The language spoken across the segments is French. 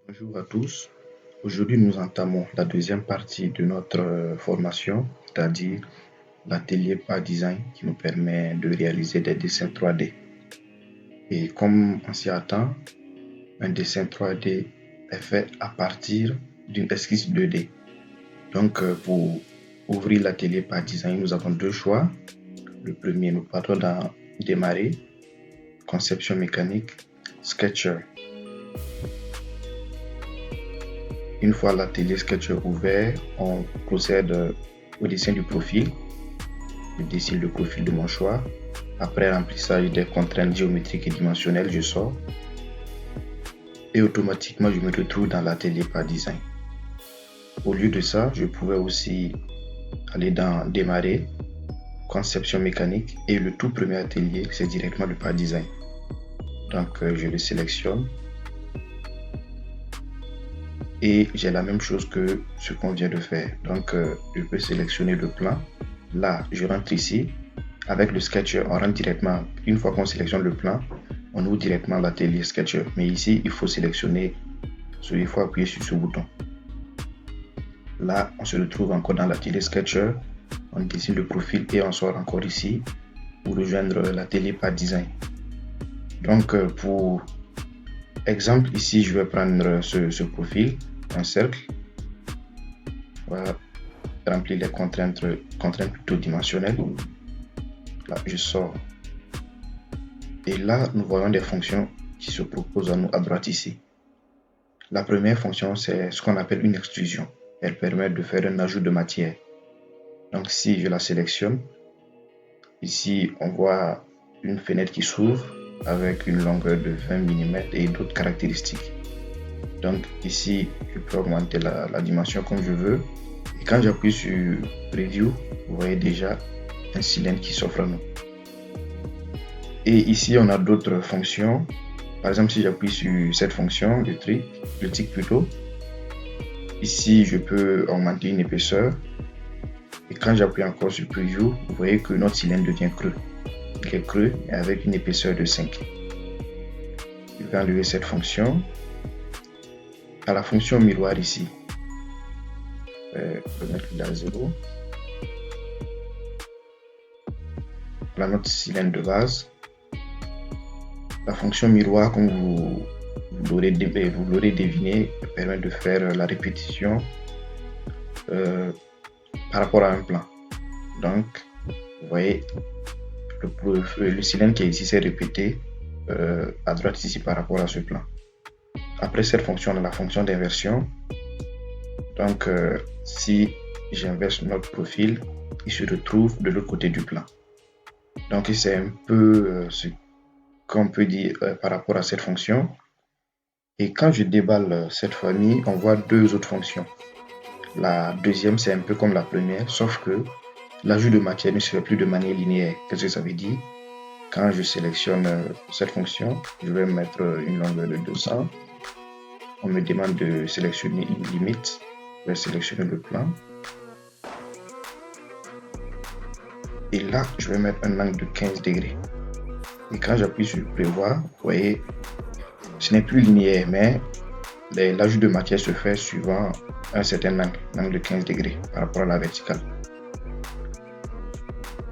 Bonjour à tous. Aujourd'hui, nous entamons la deuxième partie de notre formation, c'est-à-dire l'atelier par design qui nous permet de réaliser des dessins 3D. Et comme on s'y attend, un dessin 3D est fait à partir d'une esquisse 2D. Donc, pour ouvrir l'atelier par design, nous avons deux choix. Le premier, nous partons dans Démarrer, Conception mécanique, Sketcher. Une fois l'atelier Sketcher ouvert, on procède au dessin du profil. Je dessine le profil de mon choix. Après remplissage des contraintes géométriques et dimensionnelles, je sors. Et automatiquement, je me retrouve dans l'atelier par design. Au lieu de ça, je pouvais aussi aller dans Démarrer, Conception mécanique, et le tout premier atelier, c'est directement le par design. Donc, je le sélectionne. Et j'ai la même chose que ce qu'on vient de faire. Donc, je peux sélectionner le plan. Là, je rentre ici. Avec le Sketcher, on rentre directement. Une fois qu'on sélectionne le plan, on ouvre directement l'atelier Sketcher. Mais ici, il faut sélectionner, il faut appuyer sur ce bouton. Là, on se retrouve encore dans l'atelier Sketcher. On dessine le profil et on sort encore ici pour rejoindre l'atelier par design. Donc, pour exemple, ici, je vais prendre ce profil, un cercle. Voilà, remplir les contraintes plutôt dimensionnelles. Là, je sors. Et là, nous voyons des fonctions qui se proposent à nous à droite ici. La première fonction, c'est ce qu'on appelle une extrusion. Elle permet de faire un ajout de matière. Donc, si je la sélectionne, ici, on voit une fenêtre qui s'ouvre avec une longueur de 20 mm et d'autres caractéristiques. Donc, ici, je peux augmenter la dimension comme je veux. Et quand j'appuie sur Preview, vous voyez déjà un cylindre qui s'offre à nous. Et ici, on a d'autres fonctions. Par exemple, si j'appuie sur cette fonction, le tick plutôt, ici, je peux augmenter une épaisseur. Et quand j'appuie encore sur Preview, vous voyez que notre cylindre devient creux. Il est creux et avec une épaisseur de 5. Je vais enlever cette fonction. À la fonction miroir ici, je vais mettre là 0. Voilà notre cylindre de base. La fonction miroir, comme vous l'aurez deviné, permet de faire la répétition par rapport à un plan. Donc, vous voyez, le cylindre qui est ici s'est répété à droite ici par rapport à ce plan. Après cette fonction, on a la fonction d'inversion. Donc, si j'inverse notre profil, il se retrouve de l'autre côté du plan. Donc, c'est un peu ce qu'on peut dire par rapport à cette fonction. Et quand je déballe cette famille, on voit deux autres fonctions. La deuxième, c'est un peu comme la première, sauf que l'ajout de matière ne se fait plus de manière linéaire. Qu'est-ce que ça veut dire? Quand je sélectionne cette fonction, je vais mettre une longueur de 200. On me demande de sélectionner une limite. Je vais sélectionner le plan. Et là, je vais mettre un angle de 15 degrés. Et quand j'appuie sur Prévoir, vous voyez, ce n'est plus linéaire, mais l'ajout de matière se fait suivant un certain angle de 15 degrés par rapport à la verticale.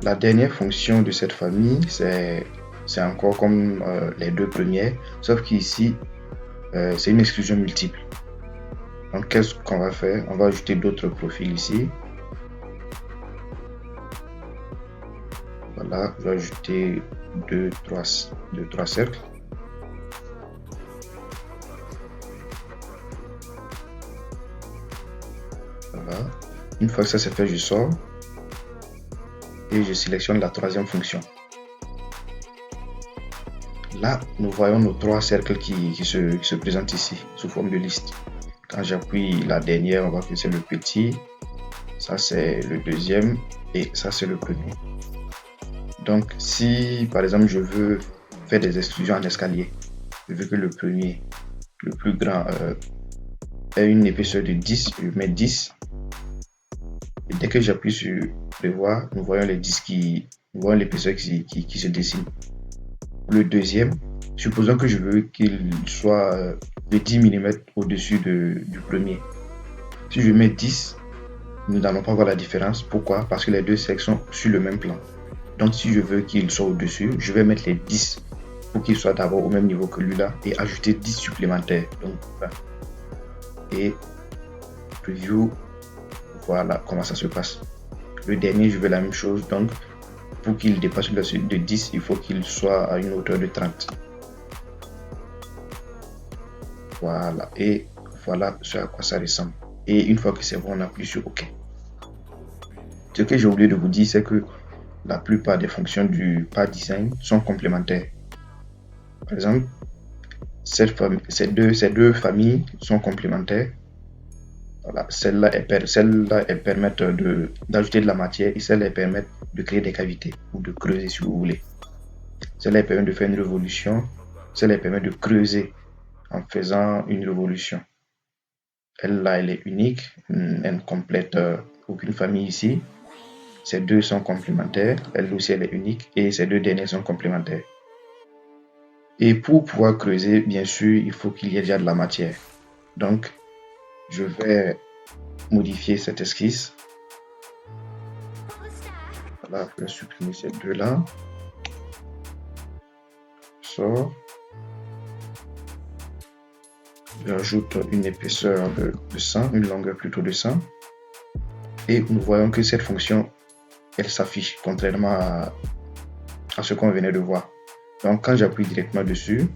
La dernière fonction de cette famille, c'est encore comme les deux premières, sauf qu'ici, c'est une exclusion multiple. Donc, qu'est-ce qu'on va faire? On va ajouter d'autres profils ici. Voilà, je vais ajouter deux, trois cercles. Voilà. Une fois que ça c'est fait, je sors et je sélectionne la troisième fonction. Là, nous voyons nos trois cercles qui se présentent ici sous forme de liste. Quand j'appuie la dernière, on voit que c'est le petit. Ça, c'est le deuxième et ça, c'est le premier. Donc, si par exemple, je veux faire des extrusions en escalier, je veux que le premier, le plus grand, ait une épaisseur de 10, je mets 10. Et dès que j'appuie sur Prévoir, nous voyons les 10 nous voyons l'épaisseur qui se dessine. Le deuxième, supposons que je veux qu'il soit de 10 mm au-dessus du premier. Si je mets 10, nous n'allons pas voir la différence. Pourquoi? Parce que les deux cercles sont sur le même plan. Donc si je veux qu'il soit au-dessus, je vais mettre les 10 pour qu'il soit d'abord au même niveau que lui-là et ajouter 10 supplémentaires. Donc voilà. Et preview, voilà comment ça se passe. Le dernier, je veux la même chose. Donc pour qu'il dépasse la suite de 10, il faut qu'il soit à une hauteur de 30. Voilà. Et voilà ce à quoi ça ressemble. Et une fois que c'est bon, on appuie sur OK. Ce que j'ai oublié de vous dire, c'est que la plupart des fonctions du Path Design sont complémentaires. Par exemple, ces deux familles sont complémentaires. Voilà, celles-là, elles permettent d'ajouter de la matière et celles-là, elles permettent de créer des cavités ou de creuser si vous voulez. Celle-là, elles permettent de faire une révolution. Celle-là, elles permettent de creuser en faisant une révolution. Elle-là, elle est unique. Elle ne complète aucune famille ici. Ces deux sont complémentaires. Elle aussi, elle est unique. Et ces deux dernières sont complémentaires. Et pour pouvoir creuser, bien sûr, il faut qu'il y ait déjà de la matière. Donc, je vais modifier cette esquisse. Voilà, je vais supprimer ces deux-là. Sort. J'ajoute une épaisseur de 100, une longueur plutôt de 100. Et nous voyons que cette fonction, elle s'affiche, contrairement à ce qu'on venait de voir. Donc, quand j'appuie directement dessus,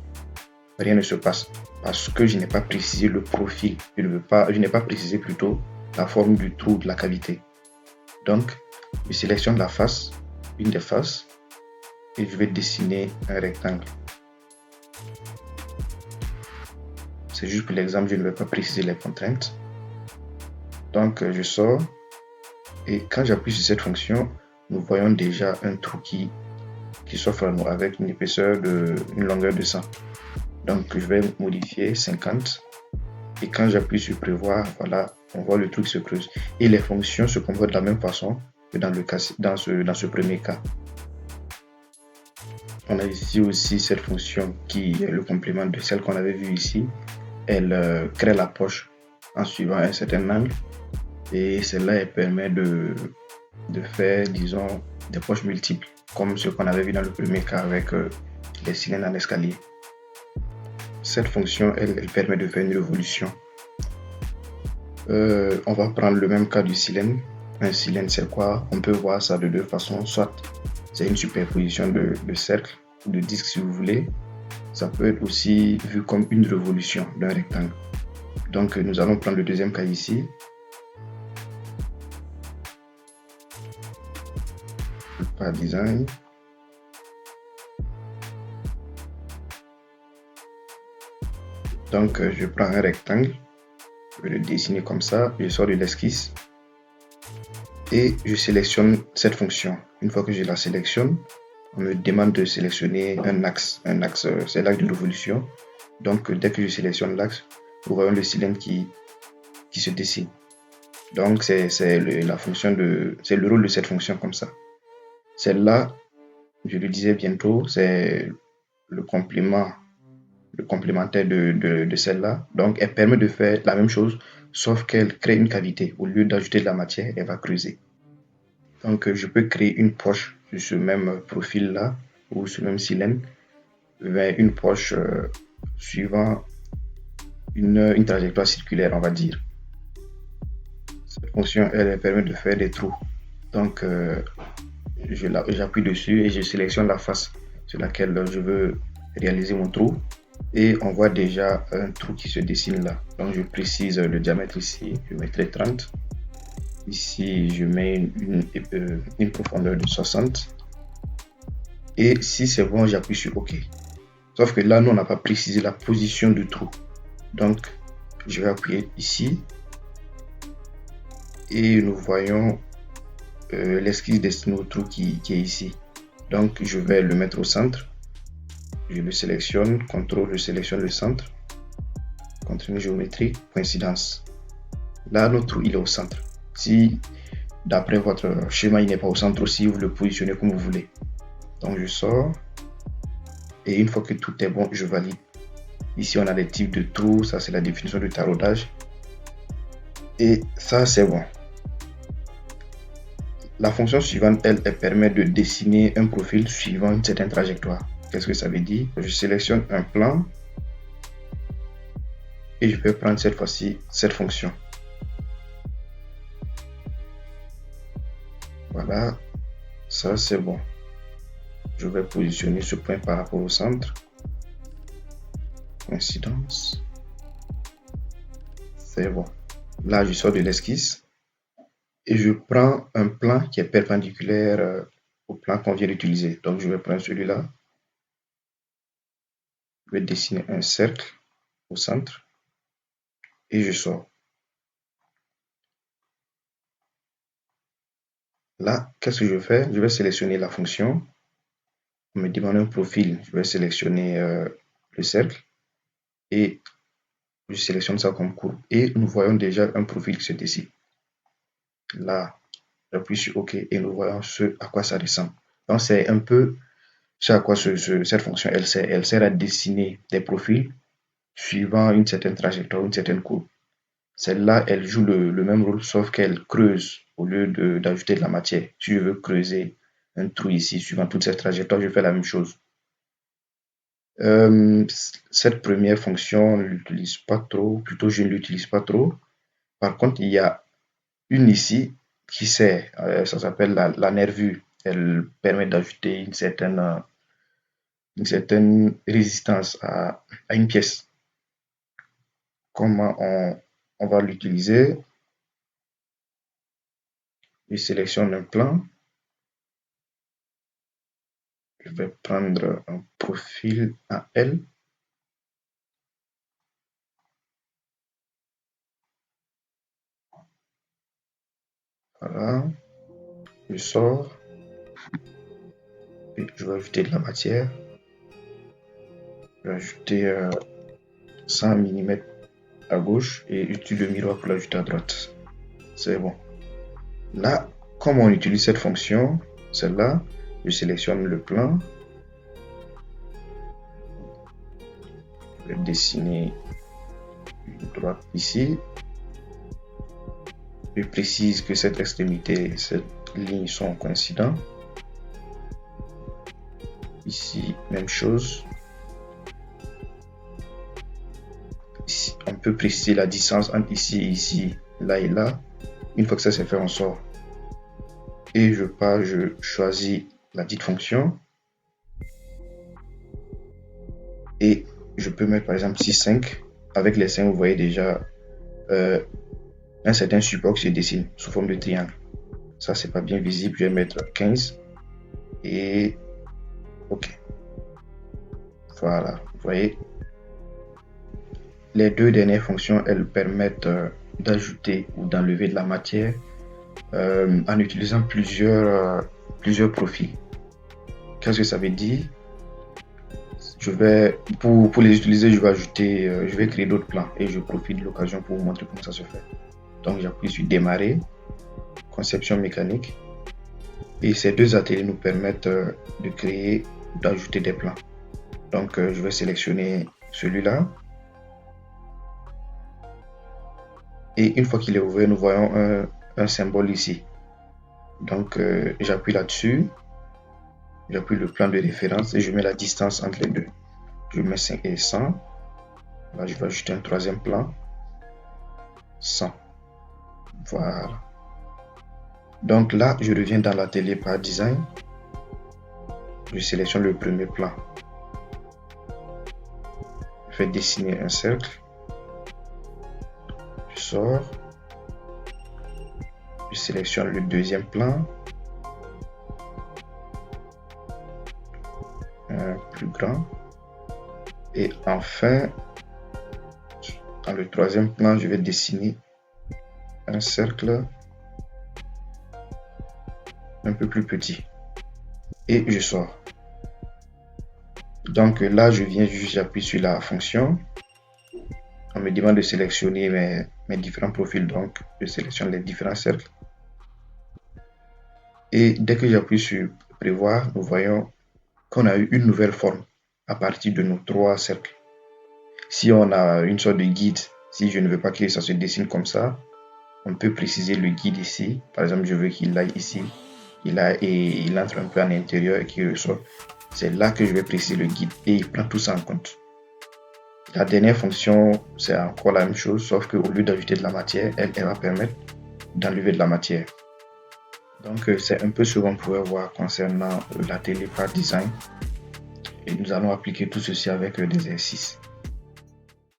rien ne se passe parce que je n'ai pas précisé le profil. Je n'ai pas précisé plutôt la forme du trou de la cavité. Donc, je sélectionne la face, une des faces, et je vais dessiner un rectangle. C'est juste pour l'exemple, je ne vais pas préciser les contraintes. Donc, je sors, et quand j'appuie sur cette fonction, nous voyons déjà un trou qui s'offre à nous avec une épaisseur une longueur de 100. Donc, je vais modifier 50. Et quand j'appuie sur prévoir, voilà, on voit le truc se creuse. Et les fonctions se comportent de la même façon que dans ce premier cas. On a ici aussi cette fonction qui est le complément de celle qu'on avait vue ici. Elle crée la poche en suivant un certain angle. Et celle-là, elle permet de faire, disons, des poches multiples, comme ce qu'on avait vu dans le premier cas avec les cylindres en escalier. Cette fonction, elle permet de faire une révolution. On va prendre le même cas du cylindre. Un cylindre, c'est quoi? On peut voir ça de deux façons. Soit c'est une superposition de cercles ou de disques si vous voulez. Ça peut être aussi vu comme une révolution d'un rectangle. Donc, nous allons prendre le deuxième cas ici. Par design. Donc, je prends un rectangle. Je vais le dessiner comme ça. Je sors de l'esquisse. Et je sélectionne cette fonction. Une fois que je la sélectionne, on me demande de sélectionner un axe. Un axe, c'est l'axe de révolution. Donc, dès que je sélectionne l'axe, vous voyez le cylindre qui se dessine. Donc, c'est le rôle de cette fonction comme ça. Celle-là, je le disais bientôt, c'est le complémentaire de celle-là. Donc, elle permet de faire la même chose, sauf qu'elle crée une cavité. Au lieu d'ajouter de la matière, elle va creuser. Donc, je peux créer une poche sur ce même profil-là, ou ce même cylindre, vers une poche suivant une trajectoire circulaire, on va dire. Cette fonction, elle permet de faire des trous. Donc, j'appuie dessus et je sélectionne la face sur laquelle je veux réaliser mon trou. Et on voit déjà un trou qui se dessine là. Donc, je précise le diamètre ici. Je mettrai 30. Ici, je mets une profondeur de 60. Et si c'est bon, j'appuie sur OK. Sauf que là, nous, on n'a pas précisé la position du trou. Donc, je vais appuyer ici. Et nous voyons l'esquisse destinée au trou qui est ici. Donc, je vais le mettre au centre. Je le sélectionne. CTRL, je sélectionne le centre. Continue géométrique, coïncidence. Là, notre trou, il est au centre. Si, d'après votre schéma, il n'est pas au centre aussi, vous le positionnez comme vous voulez. Donc, je sors. Et une fois que tout est bon, je valide. Ici, on a les types de trous. Ça, c'est la définition du taraudage. Et ça, c'est bon. La fonction suivante, elle permet de dessiner un profil suivant une certaine trajectoire. Qu'est-ce que ça veut dire? Je sélectionne un plan et je vais prendre cette fois-ci cette fonction. Voilà, ça c'est bon. Je vais positionner ce point par rapport au centre. Coïncidence. C'est bon. Là, je sors de l'esquisse et je prends un plan qui est perpendiculaire au plan qu'on vient d'utiliser. Donc, je vais prendre celui-là. Je vais dessiner un cercle au centre et je sors. Là, qu'est-ce que je fais? Je vais sélectionner la fonction. On me demande un profil. Je vais sélectionner le cercle et je sélectionne ça comme courbe. Et nous voyons déjà un profil qui se dessine. Là, j'appuie sur OK et nous voyons ce à quoi ça ressemble. Donc, c'est un peu ce à quoi cette fonction elle sert. Elle sert à dessiner des profils suivant une certaine trajectoire, une certaine courbe. Celle-là, elle joue le même rôle, sauf qu'elle creuse au lieu d'ajouter de la matière. Si je veux creuser un trou ici, suivant toute cette trajectoire, je fais la même chose. Cette première fonction, on ne l'utilise pas trop, plutôt je ne l'utilise pas trop. Par contre, il y a une ici qui sert, ça s'appelle la nervure. Elle permet d'ajouter une certaine résistance à une pièce. Comment on va l'utiliser? Je sélectionne un plan. Je vais prendre un profil à L. Voilà. Je sors. Et je vais ajouter de la matière. Je vais ajouter 100 mm à gauche et j'utilise le miroir pour l'ajouter à droite. C'est bon. Là, comme on utilise cette fonction, celle-là, je sélectionne le plan. Je vais dessiner une droite ici. Je précise que cette extrémité et cette ligne sont coïncidents. Ici, même chose. Ici, on peut préciser la distance entre ici et ici, là et là. Une fois que ça c'est fait, on sort. Et je choisis la dite fonction. Et je peux mettre par exemple 6, 5. Avec les 5, vous voyez déjà un certain support qui se dessine sous forme de triangle. Ça, c'est pas bien visible. Je vais mettre 15. Et OK. Voilà. Vous voyez, les deux dernières fonctions, elles permettent d'ajouter ou d'enlever de la matière en utilisant plusieurs profils. Qu'est-ce que ça veut dire? Pour les utiliser, je vais créer d'autres plans et je profite de l'occasion pour vous montrer comment ça se fait. Donc, j'appuie sur démarrer, conception mécanique. Et ces deux ateliers nous permettent de créer, d'ajouter des plans. Donc, je vais sélectionner celui-là. Et une fois qu'il est ouvert, nous voyons un symbole ici. Donc, j'appuie là-dessus. J'appuie le plan de référence et je mets la distance entre les deux. Je mets 5 et 100. Là, je vais ajouter un troisième plan. 100. Voilà. Donc là, je reviens dans l'atelier par design. Je sélectionne le premier plan. Je vais dessiner un cercle. Je sors. Je sélectionne le deuxième plan. Un plus grand. Et enfin, dans le troisième plan, je vais dessiner un cercle un peu plus petit. Et je sors. Donc là, je viens juste, j'appuie sur la fonction. On me demande de sélectionner mes différents profils. Donc, je sélectionne les différents cercles. Et dès que j'appuie sur prévoir, nous voyons qu'on a eu une nouvelle forme à partir de nos trois cercles. Si on a une sorte de guide, si je ne veux pas que ça se dessine comme ça, on peut préciser le guide ici. Par exemple, je veux qu'il aille ici, il entre un peu à l'intérieur et qu'il ressort. C'est là que je vais préciser le guide et il prend tout ça en compte. La dernière fonction, c'est encore la même chose, sauf qu'au lieu d'ajouter de la matière, elle va permettre d'enlever de la matière. Donc, c'est un peu ce qu'on pourrait voir concernant l'atelier par design. Et nous allons appliquer tout ceci avec des exercices.